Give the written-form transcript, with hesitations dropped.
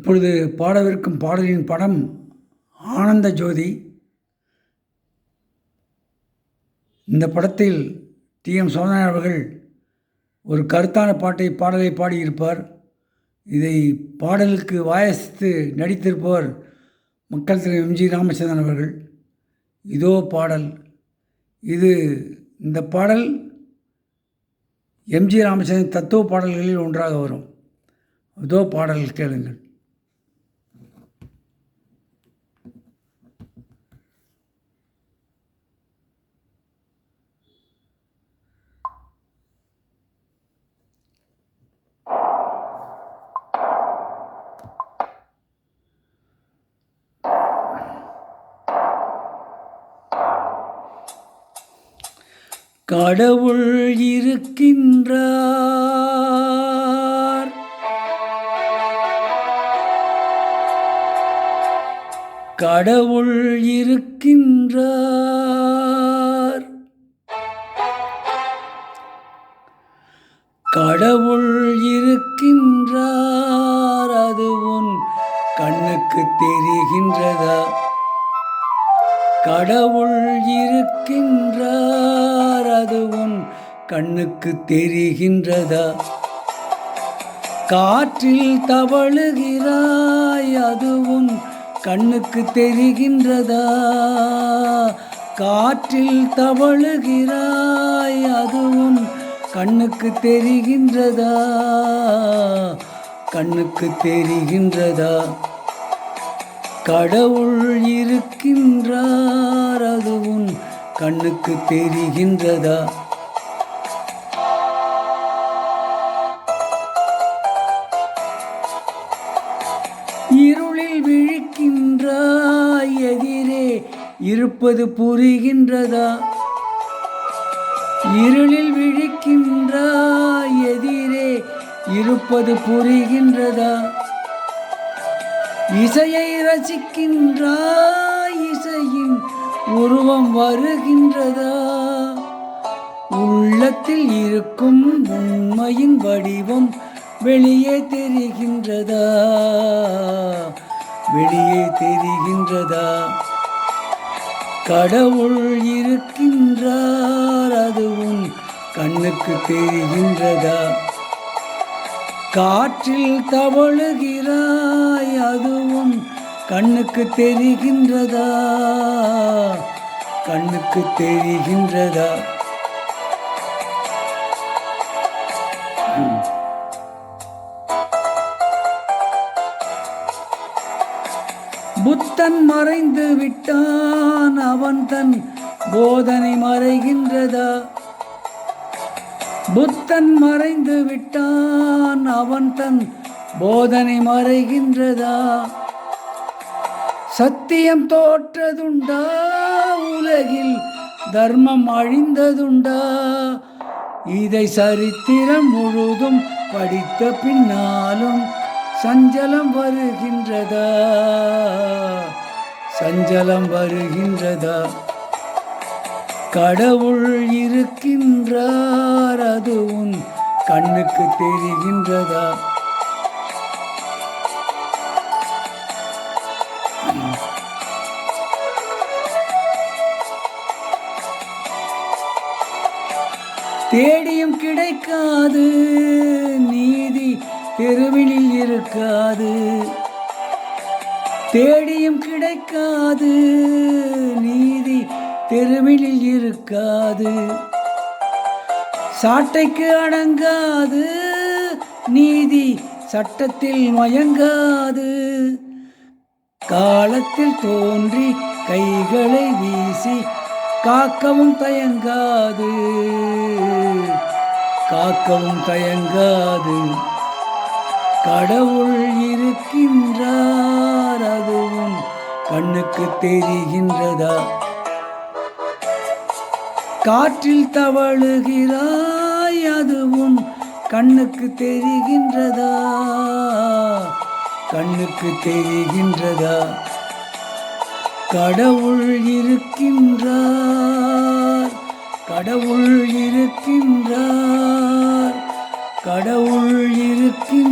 இப்பொழுது பாடவிருக்கும் பாடலின் படம் ஆனந்த ஜோதி. இந்த படத்தில் டி.எம். சௌந்தரராஜன் அவர்கள் ஒரு கருத்தான பாடலை பாடியிருப்பார். இதை பாடலுக்கு வாயசித்து நடித்திருப்பவர் மக்கள் தலைவர் எம்.ஜி. ராமச்சந்திரன் அவர்கள். இதோ பாடல். இந்த பாடல் எம்.ஜி. ராமச்சந்திரன் தத்துவ பாடல்களில் ஒன்றாக வரும். இதோ பாடல் கேளுங்கள். கடவுள் இருக்கின்றார், கடவுள் இருக்கின்றார், கடவுள் இருக்கின்றார். அது உன் கண்ணுக்கு தெரிகின்றதா? கடவுள் இருக்கின்றார், அது உன் கண்ணுக்கு தெரிகின்றதா? காற்றில் தவழுகிறாய், அது உன் கண்ணுக்கு தெரிகின்றதா? காற்றில் தவழுகிறாய், அது உன் கண்ணுக்கு தெரிகின்றதா? கண்ணுக்கு தெரிகின்றதா? கடவுள் இருக்கின்றார், அது உன் கண்ணுக்கு தெரிகின்றதா? இருளில் விழிக்கின்றாய், எதிரே இருப்பது புரிகின்றதா? இருளில் விழிக்கின்றாய், எதிரே இருப்பது புரிகின்றதா? இசையை ரசிக்கின்றாய், இசையின் உருவம் வருகின்றதா? உள்ளத்தில் இருக்கும் உண்மையின் வடிவம் வெளியே தெரிகின்றதா? வெளியே தெரிகின்றதா? கடவுள் இருக்கின்றார், அது உன் கண்ணுக்கு தெரிகின்றதா? காற்றில் தவழுகிறாய், அதுவும் கண்ணுக்கு தெரிகின்றதா? கண்ணுக்கு தெரிகின்றதா? புத்தன் மறைந்து விட்டான், அவன் தன் போதனை மறைகின்றதா? புத்தன் மறைந்து விட்டான், அவன் தன் போதனை மறைகின்றதா? சத்தியம் தோற்றதுண்டா? உலகில் தர்மம் அழிந்ததுண்டா? இதை சரித்திரம் முழுதும் படித்த பின்னாலும் சஞ்சலம் வருகின்றதா? சஞ்சலம் வருகின்றதா? கடவுள் இருக்கின்றார், அது உன் கண்ணுக்கு தெரிகின்றதா? தேடியும் கிடைக்காது நீதி, தெருவினில் இருக்காது. தேடியும் கிடைக்காது நீதி, தெருவினில் இருக்காது. சாட்டைக்கு அடங்காது நீதி, சட்டத்தில் மயங்காது. காலத்தில் தோன்றி கைகளை வீசி காக்கவும் தயங்காது, காக்கவும் தயங்காது. கடவுள் இருக்கின்றார், அதுவும் கண்ணுக்கு தெரிகின்றதா? காற்றில் தவழுகிறாய், அதுவும் கண்ணுக்கு தெரிகின்றதா? கண்ணுக்கு தெரிகின்றதா? கடவுள் இருக்கின்றார், கடவுள் இருக்கின்றார், கடவுள் இருக்கின்றார்.